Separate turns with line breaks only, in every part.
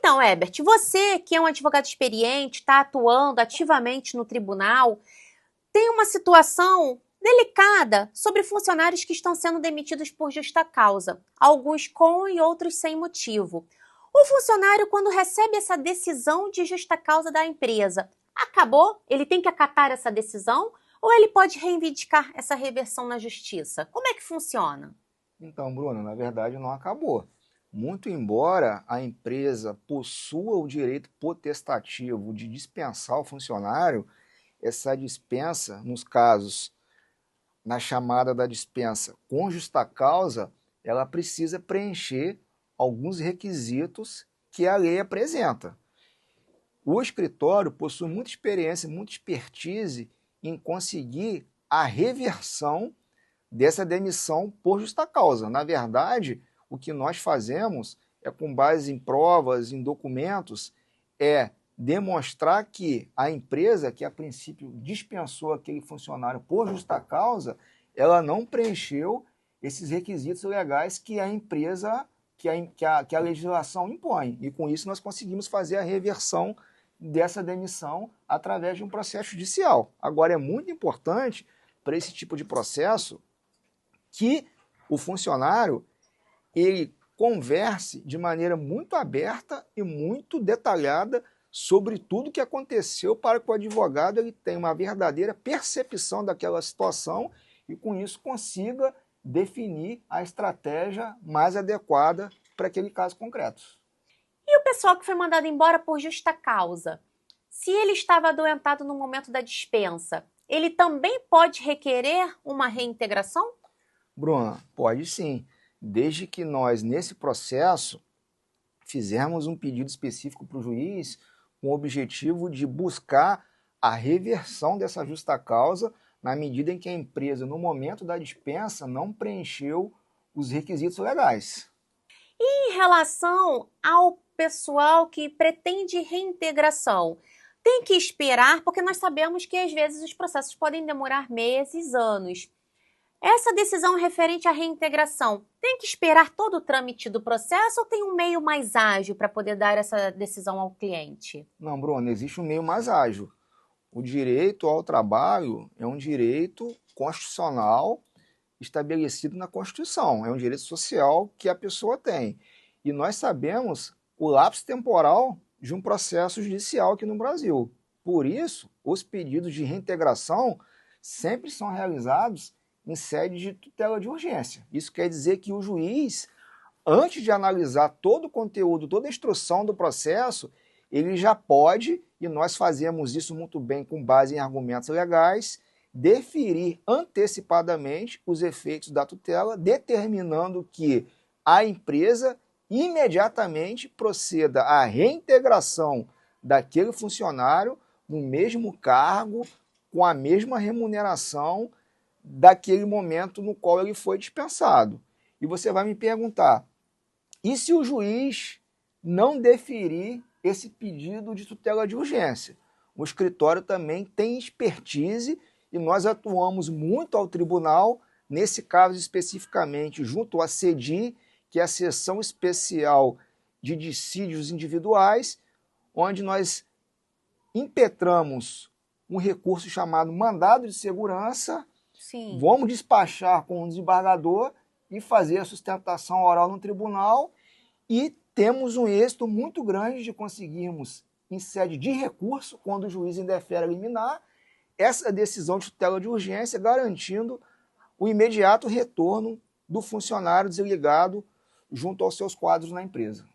Então, Herbert, você que é um advogado experiente, está atuando ativamente no tribunal, tem uma situação delicada sobre funcionários que estão sendo demitidos por justa causa, alguns com e outros sem motivo. O funcionário, quando recebe essa decisão de justa causa da empresa, acabou? Ele tem que acatar essa decisão? Ou ele pode reivindicar essa reversão na justiça? Como é que funciona?
Então, Bruno, na verdade não acabou. Muito embora a empresa possua o direito potestativo de dispensar o funcionário, essa dispensa, nos casos, na chamada da dispensa com justa causa, ela precisa preencher alguns requisitos que a lei apresenta. O escritório possui muita experiência, muita expertise em conseguir a reversão dessa demissão por justa causa. Na verdade, o que nós fazemos é, com base em provas, em documentos, é demonstrar que a empresa, que a princípio dispensou aquele funcionário por justa causa, ela não preencheu esses requisitos legais que a empresa, que a legislação impõe. E com isso nós conseguimos fazer a reversão dessa demissão através de um processo judicial. Agora, é muito importante para esse tipo de processo que o funcionário ele converse de maneira muito aberta e muito detalhada sobre tudo que aconteceu para que o advogado ele tenha uma verdadeira percepção daquela situação e com isso consiga definir a estratégia mais adequada para aquele caso concreto.
E o pessoal que foi mandado embora por justa causa? Se ele estava adoentado no momento da dispensa, ele também pode requerer uma reintegração?
Bruna, pode sim, desde que nós, nesse processo, fizermos um pedido específico para o juiz com o objetivo de buscar a reversão dessa justa causa na medida em que a empresa, no momento da dispensa, não preencheu os requisitos legais.
E em relação ao pessoal que pretende reintegração, tem que esperar, porque nós sabemos que às vezes os processos podem demorar meses, anos. Essa decisão referente à reintegração, tem que esperar todo o trâmite do processo ou tem um meio mais ágil para poder dar essa decisão ao cliente?
Não, Bruno, existe um meio mais ágil. O direito ao trabalho é um direito constitucional estabelecido na Constituição, é um direito social que a pessoa tem. E nós sabemos o lapso temporal de um processo judicial aqui no Brasil. Por isso, os pedidos de reintegração sempre são realizados em sede de tutela de urgência. Isso quer dizer que o juiz, antes de analisar todo o conteúdo, toda a instrução do processo, ele já pode, e nós fazemos isso muito bem com base em argumentos legais, deferir antecipadamente os efeitos da tutela, determinando que a empresa imediatamente proceda à reintegração daquele funcionário no mesmo cargo, com a mesma remuneração daquele momento no qual ele foi dispensado. E você vai me perguntar, e se o juiz não deferir esse pedido de tutela de urgência? O escritório também tem expertise e nós atuamos muito ao tribunal, nesse caso especificamente junto à SEDI, que é a Seção Especial de Dissídios Individuais, onde nós impetramos um recurso chamado mandado de segurança.
Sim.
Vamos despachar com o desembargador e fazer a sustentação oral no tribunal e temos um êxito muito grande de conseguirmos, em sede de recurso, quando o juiz indefere liminar, essa decisão de tutela de urgência, garantindo o imediato retorno do funcionário desligado junto aos seus quadros na empresa.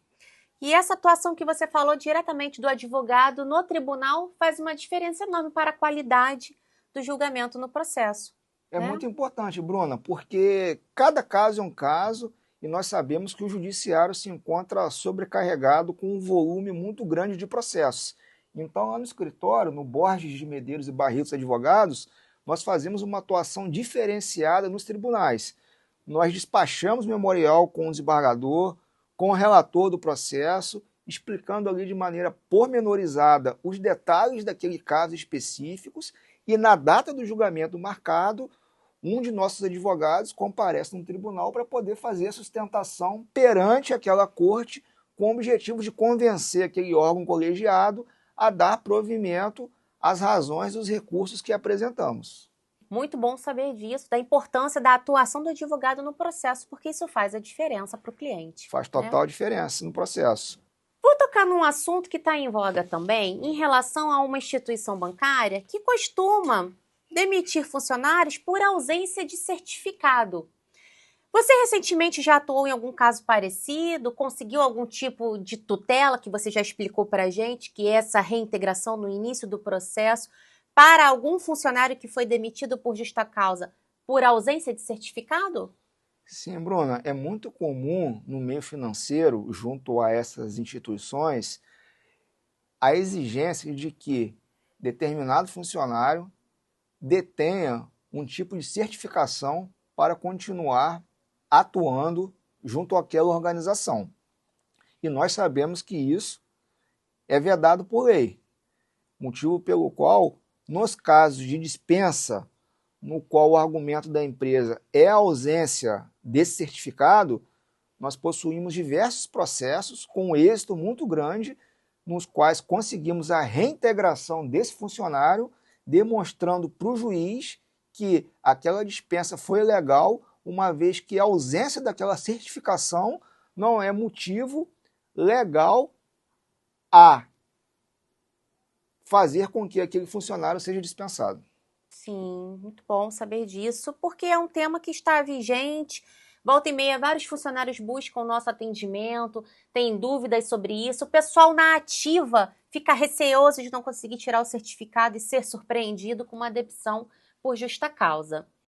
E essa atuação que você falou diretamente do advogado no tribunal faz uma diferença enorme para a qualidade do julgamento no processo.
É muito importante, Bruna, porque cada caso é um caso e nós sabemos que o judiciário se encontra sobrecarregado com um volume muito grande de processos. Então, lá no escritório, no Borges de Medeiros e Barretos Advogados, nós fazemos uma atuação diferenciada nos tribunais. Nós despachamos memorial com o desembargador, com o relator do processo, explicando ali de maneira pormenorizada os detalhes daquele caso específicos e na data do julgamento marcado, um de nossos advogados comparece no tribunal para poder fazer a sustentação perante aquela corte com o objetivo de convencer aquele órgão colegiado a dar provimento às razões dos recursos que apresentamos.
Muito bom saber disso, da importância da atuação do advogado no processo, porque isso faz a diferença para o cliente.
Faz total diferença no processo.
Vou tocar num assunto que está em voga também, em relação a uma instituição bancária que costuma demitir funcionários por ausência de certificado. Você recentemente já atuou em algum caso parecido? Conseguiu algum tipo de tutela que você já explicou para a gente, que é essa reintegração no início do processo, para algum funcionário que foi demitido por justa causa por ausência de certificado?
Sim, Bruna, é muito comum no meio financeiro, junto a essas instituições, a exigência de que determinado funcionário detenha um tipo de certificação para continuar atuando junto àquela organização. E nós sabemos que isso é vedado por lei, motivo pelo qual, nos casos de dispensa, no qual o argumento da empresa é a ausência desse certificado, nós possuímos diversos processos com êxito muito grande, nos quais conseguimos a reintegração desse funcionário, demonstrando para o juiz que aquela dispensa foi legal, uma vez que a ausência daquela certificação não é motivo legal a fazer com que aquele funcionário seja dispensado.
Sim, muito bom saber disso, porque é um tema que está vigente. Volta e meia, vários funcionários buscam o nosso atendimento, têm dúvidas sobre isso. O pessoal na ativa fica receoso de não conseguir tirar o certificado e ser surpreendido com uma demissão por justa causa.